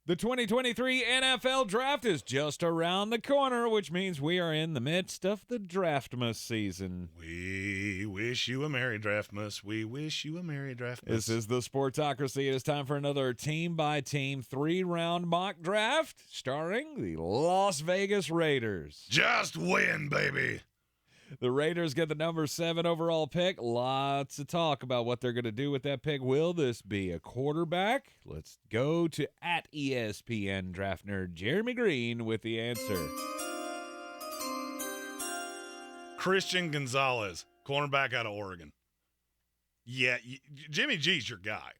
The 2023 NFL Draft is just around the corner, which means we are in the midst of the Draftmas season. We wish you a Merry Draftmas. We wish you a Merry Draftmas. This is the Sportsocracy. It is time for another team-by-team, 3-round mock draft starring the Las Vegas Raiders. Just win, baby. The Raiders get the number 7 overall pick. Lots of talk about what they're going to do with that pick. Will this be a quarterback? Let's go to at ESPN draft nerd Jeremy Greene with the answer. Christian Gonzalez, cornerback out of Oregon. Yeah, Jimmy G's your guy,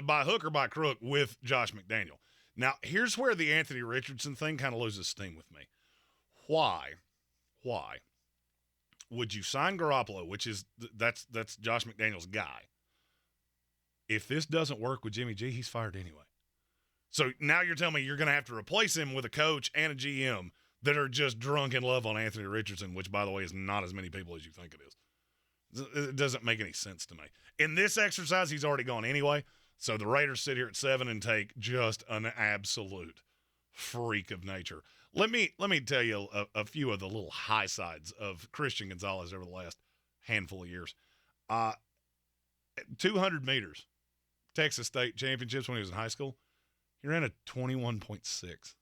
by hook or by crook, with Josh McDaniel. Now, here's where the Anthony Richardson thing kind of loses steam with me. Why would you sign Garoppolo, which is that's Josh McDaniel's guy? If this doesn't work with Jimmy G, he's fired anyway. So now you're telling me you're going to have to replace him with a coach and a GM that are just drunk in love on Anthony Richardson, which, by the way, is not as many people as you think it is. It doesn't make any sense to me. In this exercise, he's already gone anyway. So the Raiders sit here at 7 and take just an absolute freak of nature. Let me tell you a few of the little high sides of Christian Gonzalez over the last handful of years. 200 meters, Texas State Championships when he was in high school. He ran a 21.6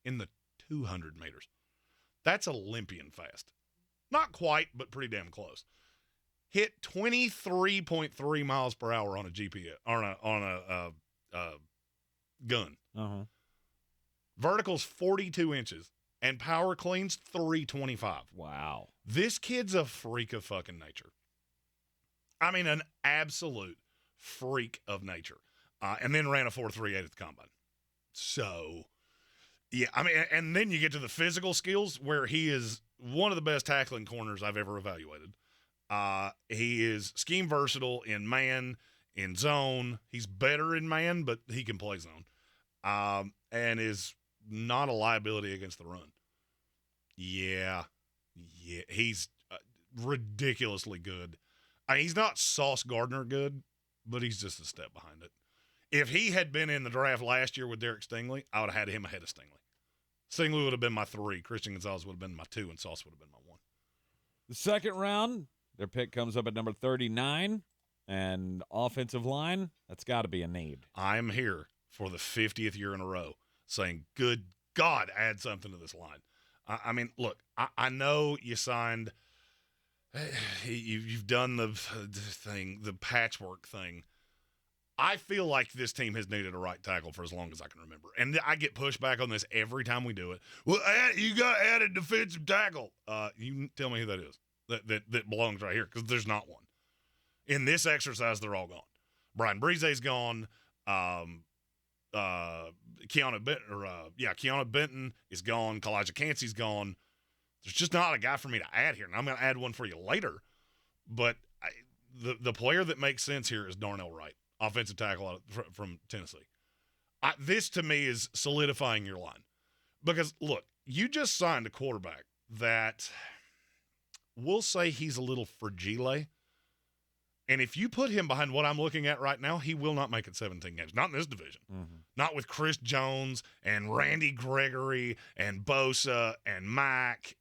in the 200 meters. That's Olympian fast. Not quite, but pretty damn close. Hit 23.3 miles per hour on a GPS on a gun. Uh-huh. Vertical's 42 inches, and power cleans 325. Wow. This kid's a freak of fucking nature. I mean, an absolute freak of nature. And then ran a 4.38 at the combine. So, yeah, I mean, and then you get to the physical skills where he is one of the best tackling corners I've ever evaluated. He is scheme versatile in man, in zone. He's better in man, but he can play zone. And is not a liability against the run. Yeah, he's ridiculously good. I mean, he's not Sauce Gardner good, but he's just a step behind it. If he had been in the draft last year with Derek Stingley, I would have had him ahead of Stingley. Stingley would have been my 3. Christian Gonzalez would have been my 2, and Sauce would have been my 1. The second round, their pick comes up at number 39, and offensive line, that's got to be a need. I'm here for the 50th year in a row saying, good God, add something to this line. I mean, look, I know you signed, you've done the thing, the patchwork thing. I feel like this team has needed a right tackle for as long as I can remember. And I get pushback on this every time we do it. Well, you got to add a defensive tackle. You tell me who that is that belongs right here, because there's not one. In this exercise, they're all gone. Brian Breeze's gone. Keanu Benton is gone. Kalijah Cansey's gone. There's just not a guy for me to add here. And I'm going to add one for you later. But the player that makes sense here is Darnell Wright, offensive tackle from Tennessee. This, to me, is solidifying your line. Because, look, you just signed a quarterback that we'll say he's a little fragile. And if you put him behind what I'm looking at right now, he will not make it 17 games. Not in this division. Mm-hmm. Not with Chris Jones and Randy Gregory and Bosa and Mack.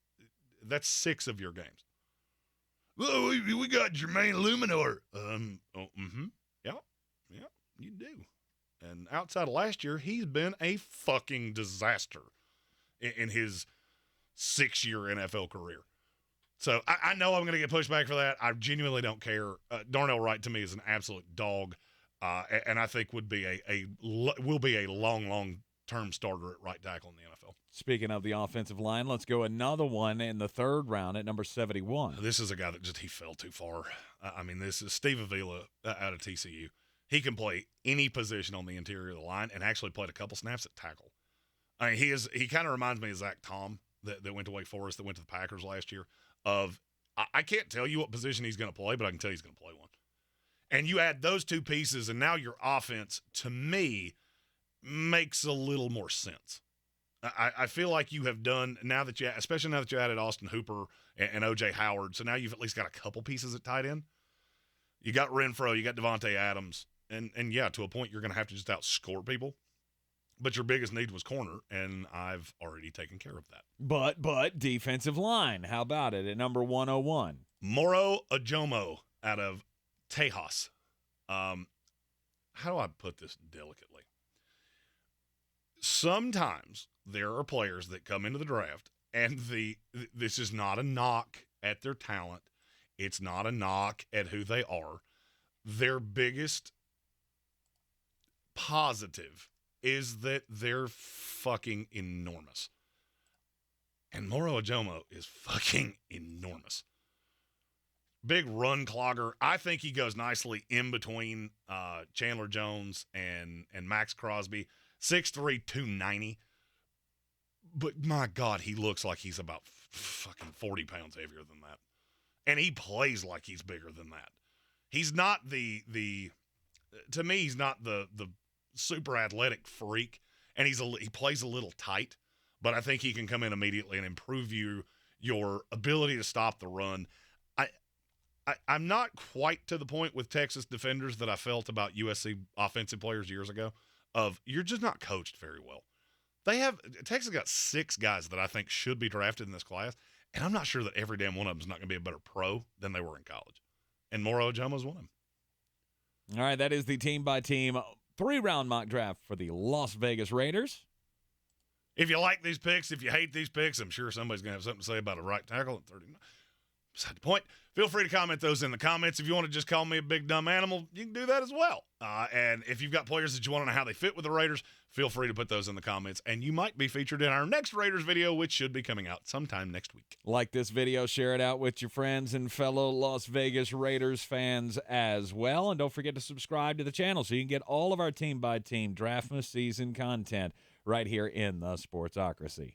That's 6 of your games. Well, we got Jermaine Luminor. Yeah, you do. And outside of last year, he's been a fucking disaster in his 6-year NFL career. So I know I'm going to get pushed back for that. I genuinely don't care. Darnell Wright to me is an absolute dog, and I think will be a long-term starter at right tackle in the NFL. Speaking of the offensive line, let's go another one in the third round at number 71. This is a guy that he fell too far. I mean, this is Steve Avila out of TCU. He can play any position on the interior of the line and actually played a couple snaps at tackle. I mean, he kind of reminds me of Zach Tom that went to Wake Forest, that went to the Packers last year. I can't tell you what position he's going to play, but I can tell you he's going to play one. And you add those two pieces, and now your offense, to me, makes a little more sense. I feel like you have done, especially now that you added Austin Hooper and O.J. Howard, so now you've at least got a couple pieces at tight end. You got Renfro, you got Devontae Adams, and yeah, to a point you're going to have to just outscore people. but your biggest need was corner, and I've already taken care of that. But defensive line, how about it at number 101? Moro Ajomo out of Tejas. How do I put this delicately? Sometimes there are players that come into the draft, and this is not a knock at their talent. It's not a knock at who they are. Their biggest positive is that they're fucking enormous. And Moro Ajomo is fucking enormous. Big run clogger. I think he goes nicely in between Chandler Jones and Max Crosby. 6'3", 290. But my God, he looks like he's about fucking 40 pounds heavier than that. And he plays like he's bigger than that. He's not the to me, he's not the super athletic freak, and he plays a little tight, but I think he can come in immediately and improve your ability to stop the run. I'm not quite to the point with Texas defenders that I felt about USC offensive players years ago of you're just not coached very well. Texas got 6 guys that I think should be drafted in this class, and I'm not sure that every damn one of them is not going to be a better pro than they were in college. And Moro Ajomo's one of them. All right, that is the team-by-team 3-round mock draft for the Las Vegas Raiders. If you like these picks, if you hate these picks, I'm sure somebody's going to have something to say about a right tackle at 39. Beside the point, feel free to comment those in the comments. If you want to just call me a big dumb animal, you can do that as well. And if you've got players that you want to know how they fit with the Raiders, feel free to put those in the comments. And you might be featured in our next Raiders video, which should be coming out sometime next week. Like this video, share it out with your friends and fellow Las Vegas Raiders fans as well. And don't forget to subscribe to the channel so you can get all of our team-by-team Draftmas season content right here in the Sportsocracy.